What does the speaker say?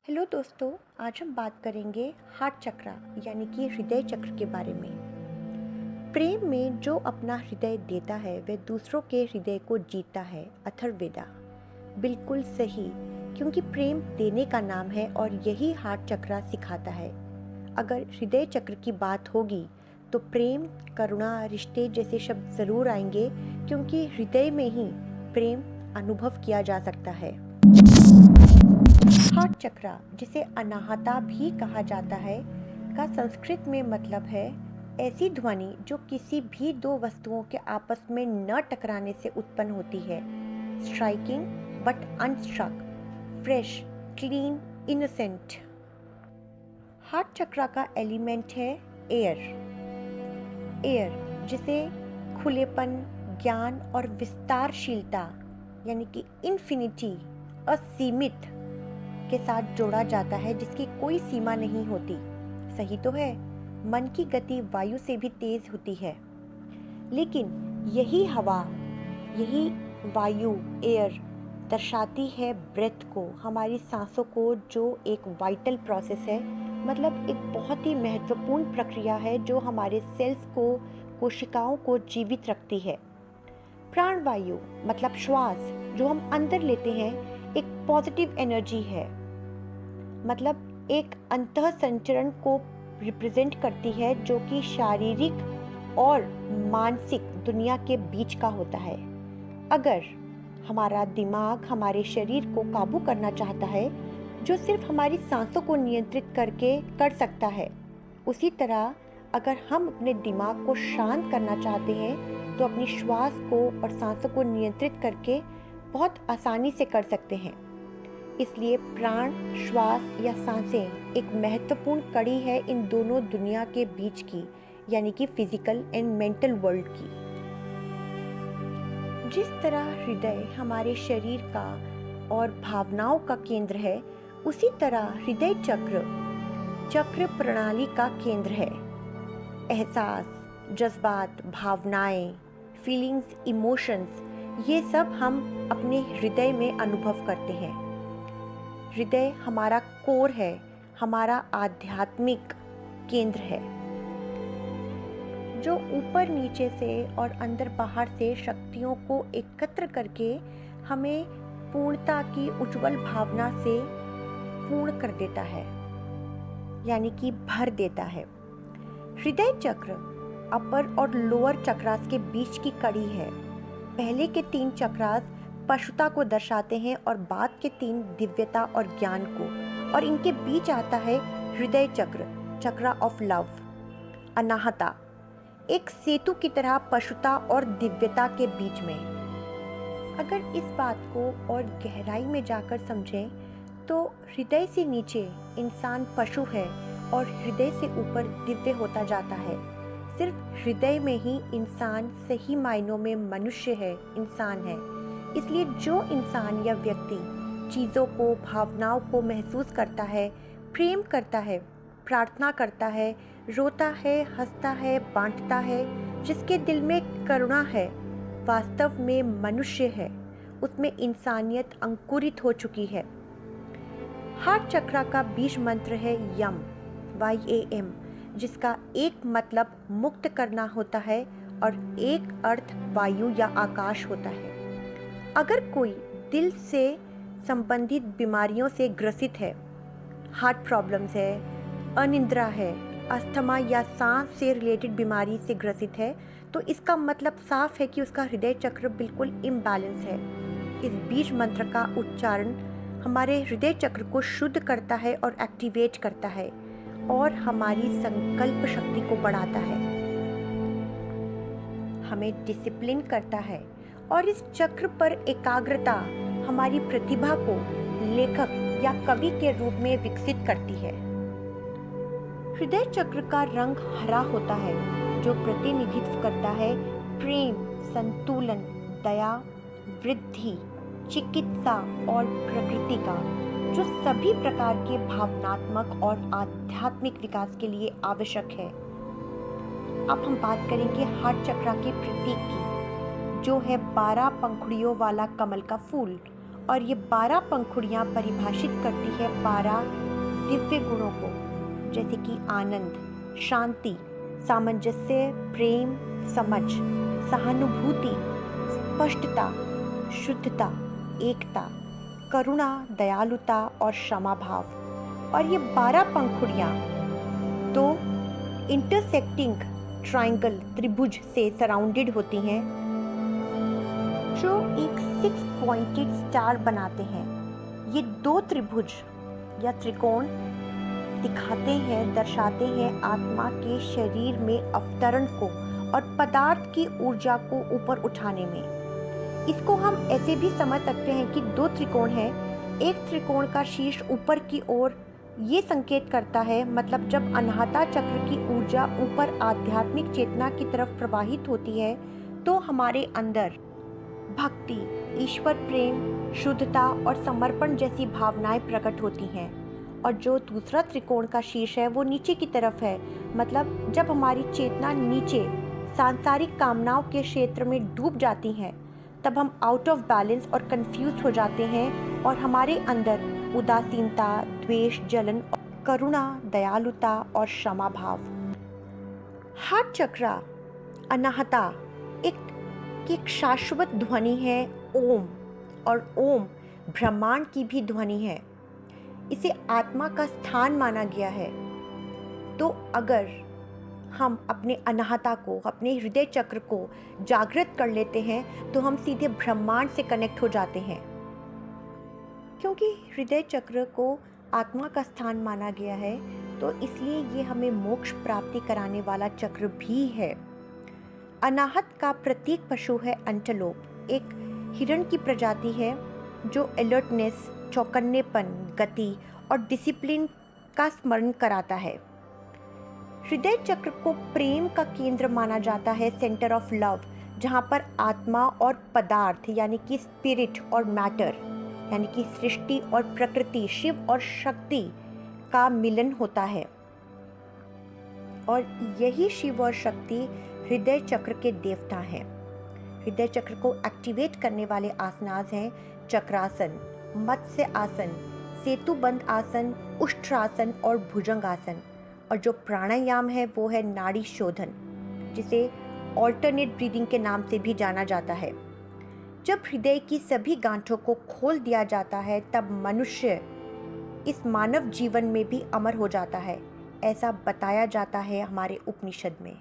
Hello दोस्तों। आज हम बात करेंगे हार्ट चक्र यानी कि हृदय चक्र के बारे में। प्रेम में जो अपना हृदय देता है वह दूसरों के हृदय को जीतता है। अथर्ववेदा। बिल्कुल सही, क्योंकि प्रेम देने का नाम है और यही हार्ट चक्र सिखाता है। अगर हृदय चक्र की बात होगी तो प्रेम, करुणा, रिश्ते जैसे शब्द ज़रूर आएंगे, क्योंकि हृदय में ही प्रेम अनुभव किया जा सकता है। हार्ट चक्र, जिसे अनाहता भी कहा जाता है, का संस्कृत में मतलब है ऐसी ध्वनि जो किसी भी दो वस्तुओं के आपस में न टकराने से उत्पन्न होती है। Striking but unstruck, fresh, clean, innocent. Heart चक्र का एलिमेंट है एयर। एयर, जिसे खुलेपन, ज्ञान और विस्तारशीलता यानी कि इन्फिनिटी, असीमित के साथ जोड़ा जाता है, जिसकी कोई सीमा नहीं होती। सही तो है, मन की गति वायु से भी तेज होती है, लेकिन यही हवा, यही वायु, एयर दर्शाती है ब्रेथ को, हमारी सांसों को, जो एक वाइटल प्रोसेस है, मतलब एक बहुत ही महत्वपूर्ण प्रक्रिया है जो हमारे सेल्स को, कोशिकाओं को जीवित रखती है। प्राणवायु मतलब श्वास, जो हम अंदर लेते हैं, एक पॉजिटिव एनर्जी है, मतलब एक अंतः संचरण को रिप्रेजेंट करती है, जो कि शारीरिक और मानसिक दुनिया के बीच का होता है। अगर हमारा दिमाग हमारे शरीर को काबू करना चाहता है, जो सिर्फ हमारी सांसों को नियंत्रित करके कर सकता है, उसी तरह अगर हम अपने दिमाग को शांत करना चाहते हैं तो अपनी श्वास को और सांसों को नियंत्रित करके बहुत आसानी से कर सकते हैं। इसलिए प्राण, श्वास या सांसें एक महत्वपूर्ण कड़ी है इन दोनों दुनिया के बीच की, यानी कि फिजिकल एंड मेंटल वर्ल्ड की। जिस तरह हृदय हमारे शरीर का और भावनाओं का केंद्र है, उसी तरह हृदय चक्र चक्र प्रणाली का केंद्र है। एहसास, जज्बात, भावनाएं, फीलिंग्स, इमोशंस, ये सब हम अपने हृदय में अनुभव करते हैं। हृदय हमारा कोर है, हमारा आध्यात्मिक केंद्र है, जो ऊपर नीचे से और अंदर बाहर से शक्तियों को एकत्र करके हमें पूर्णता की उज्जवल भावना से पूर्ण कर देता है, यानी कि भर देता है। हृदय चक्र अपर और लोअर चक्रास के बीच की कड़ी है। पहले के 3 चक्रास पशुता को दर्शाते हैं और बाद के 3 दिव्यता और ज्ञान को, और इनके बीच आता है हृदय चक्र, चक्र ऑफ लव, अनाहता, एक सेतु की तरह पशुता और दिव्यता के बीच में। अगर इस बात को और गहराई में जाकर समझें तो हृदय से नीचे इंसान पशु है और हृदय से ऊपर दिव्य होता जाता है। सिर्फ हृदय में ही इंसान सही मायनों में मनुष्य है, इंसान है। इसलिए जो इंसान या व्यक्ति चीज़ों को, भावनाओं को महसूस करता है, प्रेम करता है, प्रार्थना करता है, रोता है, हंसता है, बांटता है, जिसके दिल में करुणा है, वास्तव में मनुष्य है, उसमें इंसानियत अंकुरित हो चुकी है। हार्ट चक्र का बीज मंत्र है यम, YAM, जिसका एक मतलब मुक्त करना होता है और एक अर्थ वायु या आकाश होता है। अगर कोई दिल से संबंधित बीमारियों से ग्रसित है, हार्ट प्रॉब्लम्स है, अनिद्रा है, अस्थमा या सांस से रिलेटेड बीमारी से ग्रसित है, तो इसका मतलब साफ है कि उसका हृदय चक्र बिल्कुल इम्बैलेंस है। इस बीज मंत्र का उच्चारण हमारे हृदय चक्र को शुद्ध करता है और एक्टिवेट करता है और हमारी संकल्प शक्ति को बढ़ाता है, हमें डिसिप्लिन करता है, और इस चक्र पर एकाग्रता हमारी प्रतिभा को लेखक या कवि के रूप में विकसित करती है। हृदय चक्र का रंग हरा होता है, जो प्रतिनिधित्व करता है प्रेम, संतुलन, दया, वृद्धि, चिकित्सा और प्रकृति का, जो सभी प्रकार के भावनात्मक और आध्यात्मिक विकास के लिए आवश्यक है। अब हम बात करेंगे हार्ट चक्र के प्रतीक की, जो है 12 पंखुड़ियों वाला कमल का फूल और ये 12 पंखुड़ियाँ परिभाषित करती है 12 दिव्य गुणों को, जैसे कि आनंद, शांति, सामंजस्य, प्रेम, समझ, सहानुभूति, स्पष्टता, शुद्धता, एकता, करुणा, दयालुता और क्षमा भाव। और ये 12 पंखुड़ियाँ तो इंटरसेक्टिंग ट्रायंगल त्रिभुज से सराउंडेड होती हैं, जो एक 6 पॉइंटेड स्टार बनाते हैं। ये 2 त्रिभुज या त्रिकोण दिखाते हैं, दर्शाते हैं आत्मा के शरीर में अवतरण को और पदार्थ की ऊर्जा को ऊपर उठाने में। इसको हम ऐसे भी समझ सकते हैं कि 2 त्रिकोण हैं। एक त्रिकोण का शीर्ष ऊपर की ओर ये संकेत करता है, मतलब जब अनाहता चक्र की ऊर्जा ऊपर आध्यात्मिक चेतना की तरफ प्रवाहित होती है तो हमारे अंदर भक्ति, ईश्वर प्रेम, शुद्धता और समर्पण जैसी भावनाएं प्रकट होती हैं। और जो दूसरा त्रिकोण का शीर्ष है वो नीचे की तरफ है, मतलब जब हमारी चेतना नीचे सांसारिक कामनाओं के क्षेत्र में डूब जाती है तब हम आउट ऑफ बैलेंस और कंफ्यूज हो जाते हैं और हमारे अंदर उदासीनता, द्वेष, जलन, करुणा, दयालुता और क्षमा भाव। हार्ट चक्रा अनाहता एक शाश्वत ध्वनि है ओम, और ओम ब्रह्मांड की भी ध्वनि है। इसे आत्मा का स्थान माना गया है। तो अगर हम अपने अनाहता को, अपने हृदय चक्र को जागृत कर लेते हैं तो हम सीधे ब्रह्मांड से कनेक्ट हो जाते हैं। क्योंकि हृदय चक्र को आत्मा का स्थान माना गया है तो इसलिए ये हमें मोक्ष प्राप्ति कराने वाला चक्र भी है। अनाहत का प्रतीक पशु है एंटेलोप, एक हिरण की प्रजाति है जो अलर्टनेस, चौकन्नेपन, गति और डिसिप्लिन का स्मरण कराता है। हृदय चक्र को प्रेम का केंद्र माना जाता है, सेंटर ऑफ लव, जहाँ पर आत्मा और पदार्थ यानी कि स्पिरिट और मैटर यानी कि सृष्टि और प्रकृति, शिव और शक्ति का मिलन होता है। और यही शिव और शक्ति हृदय चक्र के देवता हैं। हृदय चक्र को एक्टिवेट करने वाले आसनास हैं चक्रासन, मत्स्य आसन, सेतुबंध आसन, उष्ट्रासन और भुजंगासन। और जो प्राणायाम है वो है नाड़ी शोधन, जिसे ऑल्टरनेट ब्रीदिंग के नाम से भी जाना जाता है। जब हृदय की सभी गांठों को खोल दिया जाता है तब मनुष्य इस मानव जीवन में भी अमर हो जाता है, ऐसा बताया जाता है हमारे उपनिषद में।